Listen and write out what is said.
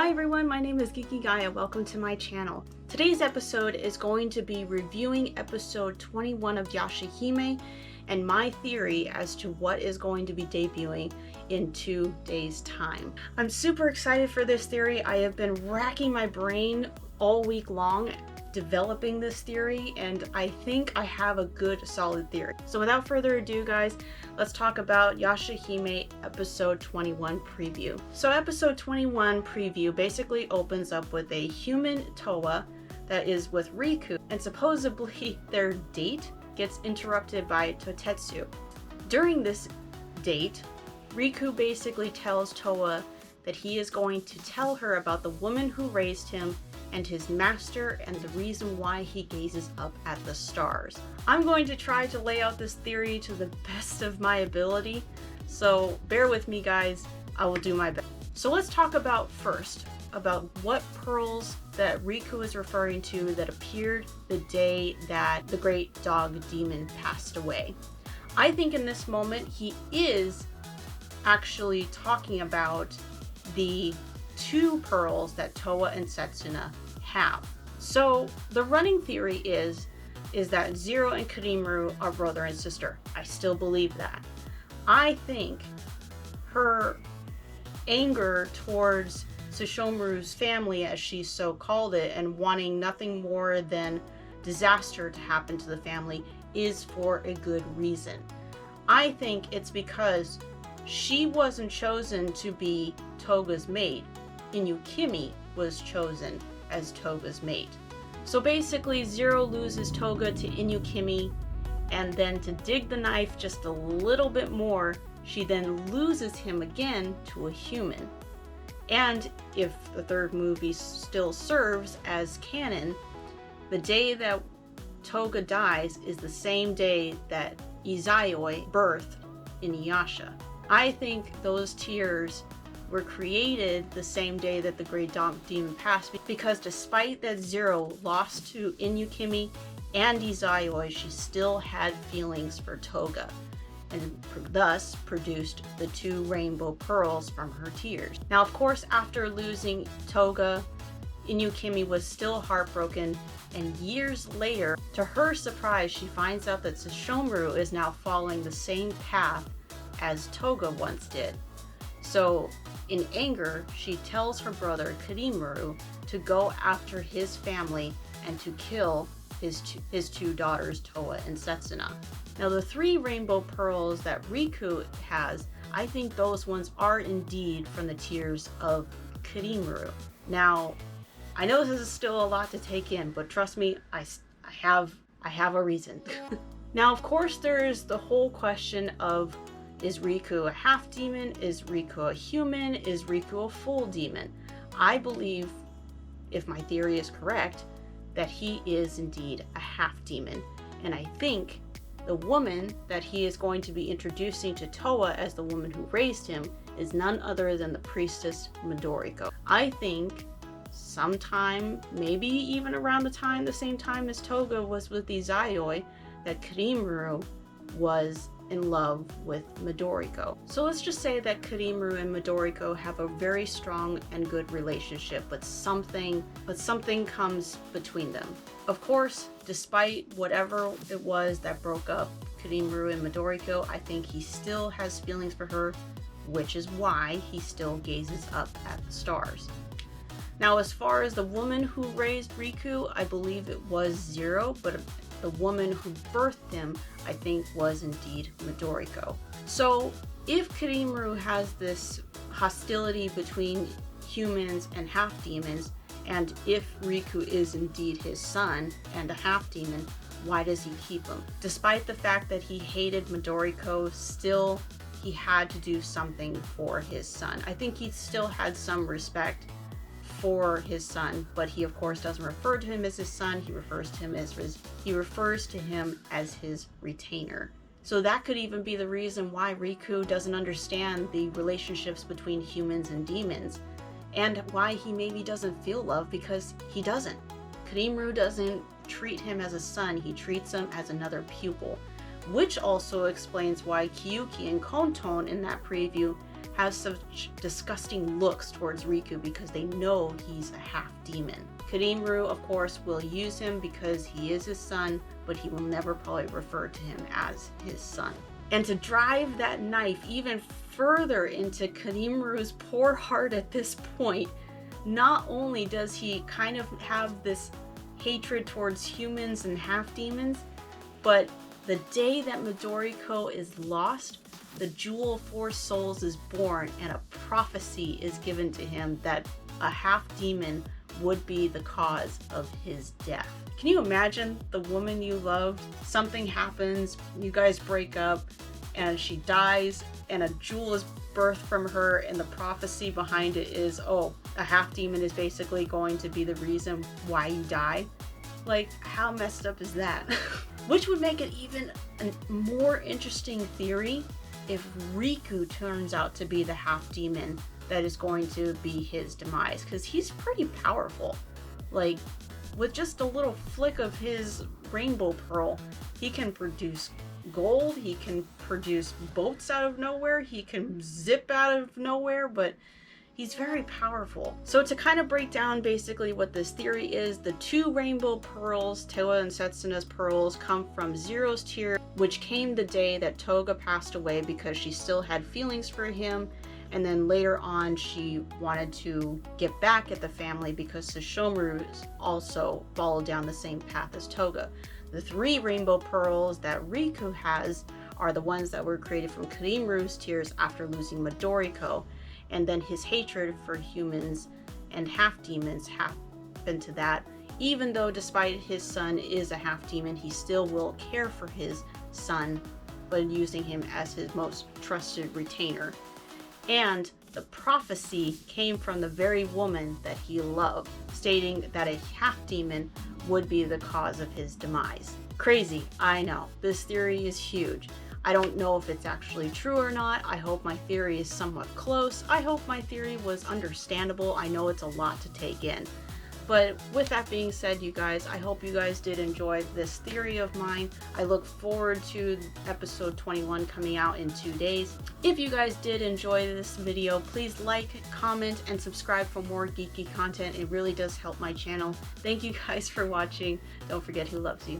Hi everyone, my name is Geeky Gaia. Welcome to my channel. Today's episode is going to be reviewing episode 21 of Yashahime and my theory as to what is going to be debuting in 2 days' time. I'm super excited for this theory. I have been racking my brain all week long developing this theory, and I think I have a good solid theory. So without further ado, guys, let's talk about Yashahime episode 21 preview. So episode 21 preview basically opens up with a human Towa that is with Riku, and supposedly their date gets interrupted by Totetsu. During this date, Riku basically tells Towa that he is going to tell her about the woman who raised him and his master and the reason why he gazes up at the stars. I'm going to try to lay out this theory to the best of my ability, so bear with me guys, I will do my best. So let's talk about what pearls that Riku is referring to that appeared the day that the great dog demon passed away. I think in this moment he is actually talking about the 2 pearls that Towa and Setsuna have. So the running theory is that Zero and Kirinmaru are brother and sister. I still believe that. I think her anger towards Sesshomaru's family, as she so called it, and wanting nothing more than disaster to happen to the family is for a good reason. I think it's because she wasn't chosen to be Toga's mate. Inuyukimi was chosen as Toga's mate. So basically Zero loses Toga to Inuyukimi, and then to dig the knife just a little bit more, she then loses him again to a human. And if the 3rd movie still serves as canon, the day that Toga dies is the same day that Izayoi birthed Inuyasha. I think those tears were created the same day that the Great Dog Demon passed, because despite that Zero lost to Inuyukimi and Izayoi, she still had feelings for Toga, and thus produced the 2 rainbow pearls from her tears. Now, of course, after losing Toga, Inuyukimi was still heartbroken, and years later, to her surprise, she finds out that Sesshomaru is now following the same path as Toga once did. So, in anger, she tells her brother Kirinmaru to go after his family and to kill his two daughters, Towa and Setsuna. Now, the 3 rainbow pearls that Riku has, I think those ones are indeed from the tears of Kirinmaru. Now, I know this is still a lot to take in, but trust me, I have a reason. Now, of course, there's the whole question of, is Riku a half demon? Is Riku a human? Is Riku a full demon? I believe, if my theory is correct, that he is indeed a half demon. And I think the woman that he is going to be introducing to Towa as the woman who raised him is none other than the priestess Midoriko. I think sometime, maybe even around the same time as Toga was with Izayoi, that Kirinmaru was in love with Midoriko. So let's just say that Kirinmaru and Midoriko have a very strong and good relationship, but something comes between them. Of course, despite whatever it was that broke up Kirinmaru and Midoriko, I think he still has feelings for her, which is why he still gazes up at the stars. Now, as far as the woman who raised Riku, I believe it was Zero, but the woman who birthed him, I think, was indeed Midoriko. So, if Kirinmaru has this hostility between humans and half-demons, and if Riku is indeed his son and a half-demon, why does he keep him? Despite the fact that he hated Midoriko, still he had to do something for his son. I think he still had some respect for his son, but he of course doesn't refer to him as his son. He refers to him as his retainer. So that could even be the reason why Riku doesn't understand the relationships between humans and demons, and why he maybe doesn't feel love, because he doesn't. Kirinmaru doesn't treat him as a son, he treats him as another pupil, which also explains why Kyuki and Konton in that preview have such disgusting looks towards Riku because they know he's a half demon. Kirinmaru, of course, will use him because he is his son, but he will never probably refer to him as his son. And to drive that knife even further into Kirinmaru's poor heart at this point, not only does he kind of have this hatred towards humans and half demons, but the day that Midoriko is lost, the Jewel of Four Souls is born and a prophecy is given to him that a half demon would be the cause of his death. Can you imagine the woman you loved? Something happens, you guys break up, and she dies, and a jewel is birthed from her, and the prophecy behind it is, oh, a half demon is basically going to be the reason why you die? Like, how messed up is that? Which would make it even a more interesting theory if Riku turns out to be the half demon that is going to be his demise, because he's pretty powerful. Like, with just a little flick of his rainbow pearl, he can produce gold, he can produce boats out of nowhere, he can zip out of nowhere, but he's very powerful. So to kind of break down basically what this theory is, the two rainbow pearls, Towa and Setsuna's pearls, come from Zero's tear, which came the day that Toga passed away because she still had feelings for him, and then later on she wanted to get back at the family because Sesshomaru also followed down the same path as Toga. The three rainbow pearls that Riku has are the ones that were created from Kirinmaru's tears after losing Midoriko, and then his hatred for humans and half demons happened to that. Even though despite his son is a half demon, he still will care for his son, but using him as his most trusted retainer. And the prophecy came from the very woman that he loved, stating that a half demon would be the cause of his demise. Crazy, I know. This theory is huge. I don't know if it's actually true or not. I hope my theory is somewhat close. I hope my theory was understandable. I know it's a lot to take in. But with that being said, you guys, I hope you guys did enjoy this theory of mine. I look forward to episode 21 coming out in 2 days. If you guys did enjoy this video, please like, comment, and subscribe for more geeky content. It really does help my channel. Thank you guys for watching. Don't forget who loves you.